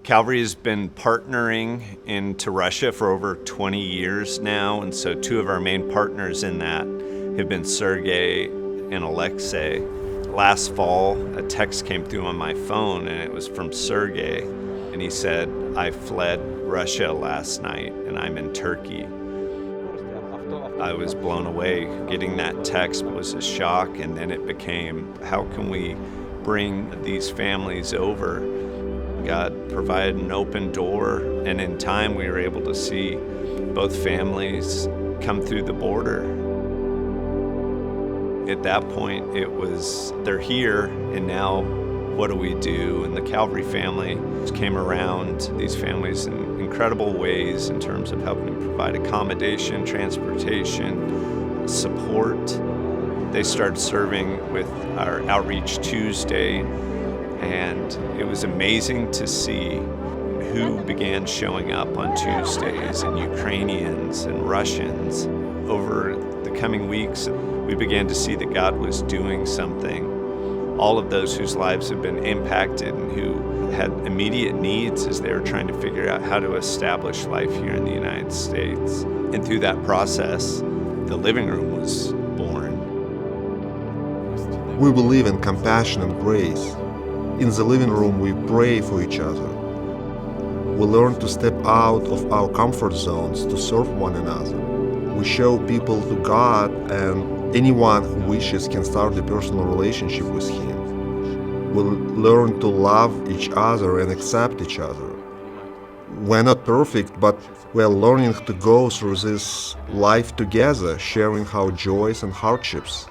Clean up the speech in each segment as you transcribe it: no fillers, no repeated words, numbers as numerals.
Calvary has been partnering into Russia for over 20 years now, and so two of our main partners in that have been Sergei and Aleksei. Last fall, a text came through on my phone, and it was from Sergei, and he said, "I fled Russia last night, and I'm in Turkey." I was blown away. Getting that text was a shock, and then it became, how can we bring these families over? God provided an open door, and in time we were able to see both families come through the border. At that point, it was, they're here, and now what do we do? And the Calvary family came around these families in incredible ways in terms of helping provide accommodation, transportation, support. They started serving with our Outreach Tuesday, and it was amazing to see who began showing up on Tuesdays, and Ukrainians and Russians. Over the coming weeks, we began to see that God was doing something. All of those whose lives have been impacted and who had immediate needs as they were trying to figure out how to establish life here in the United States. And through that process, the living room was born. We believe in compassion and grace. In the living room, we pray for each other. We learn to step out of our comfort zones to serve one another. We show people to God, and anyone who wishes can start a personal relationship with Him. We learn to love each other and accept each other. We're not perfect, but we're learning to go through this life together, sharing our joys and hardships.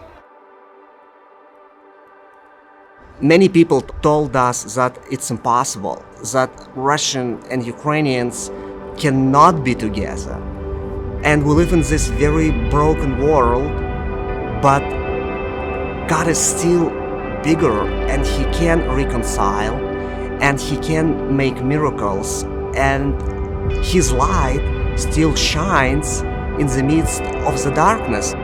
Many people told us that it's impossible, that Russian and Ukrainians cannot be together. And we live in this very broken world, but God is still bigger, and He can reconcile, and He can make miracles, and His light still shines in the midst of the darkness.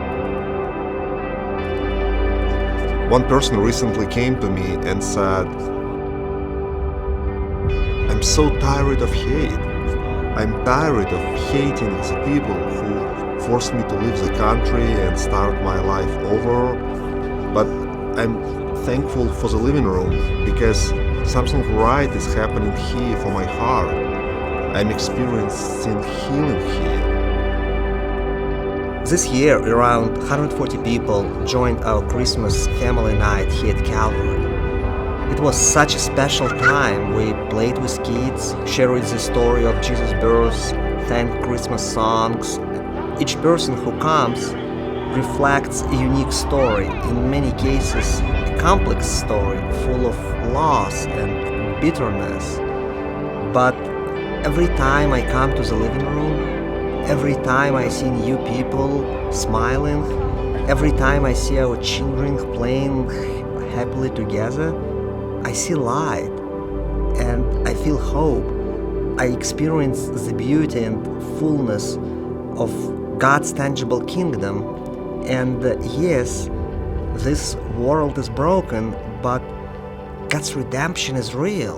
One person recently came to me and said, "I'm so tired of hate. I'm tired of hating the people who forced me to leave the country and start my life over. But I'm thankful for the living room because something right is happening here for my heart. I'm experiencing healing here." This year, around 140 people joined our Christmas family night here at Calvary. It was such a special time. We played with kids, shared the story of Jesus' birth, sang Christmas songs. Each person who comes reflects a unique story, in many cases a complex story full of loss and bitterness. But every time I come to the living room, every time I see new people smiling, every time I see our children playing happily together, I see light and I feel hope. I experience the beauty and fullness of God's tangible kingdom. And yes, this world is broken, but God's redemption is real.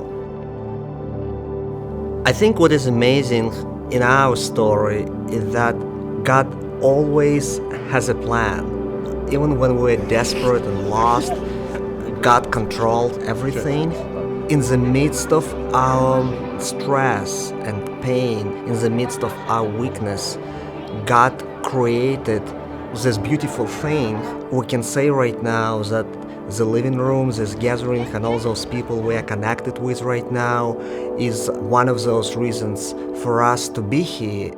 I think what is amazing in our story is that God always has a plan. Even when we're desperate and lost, God controlled everything. In the midst of our stress and pain, in the midst of our weakness, God created this beautiful thing. We can say right now that the living room, this gathering, and all those people we are connected with right now is one of those reasons for us to be here.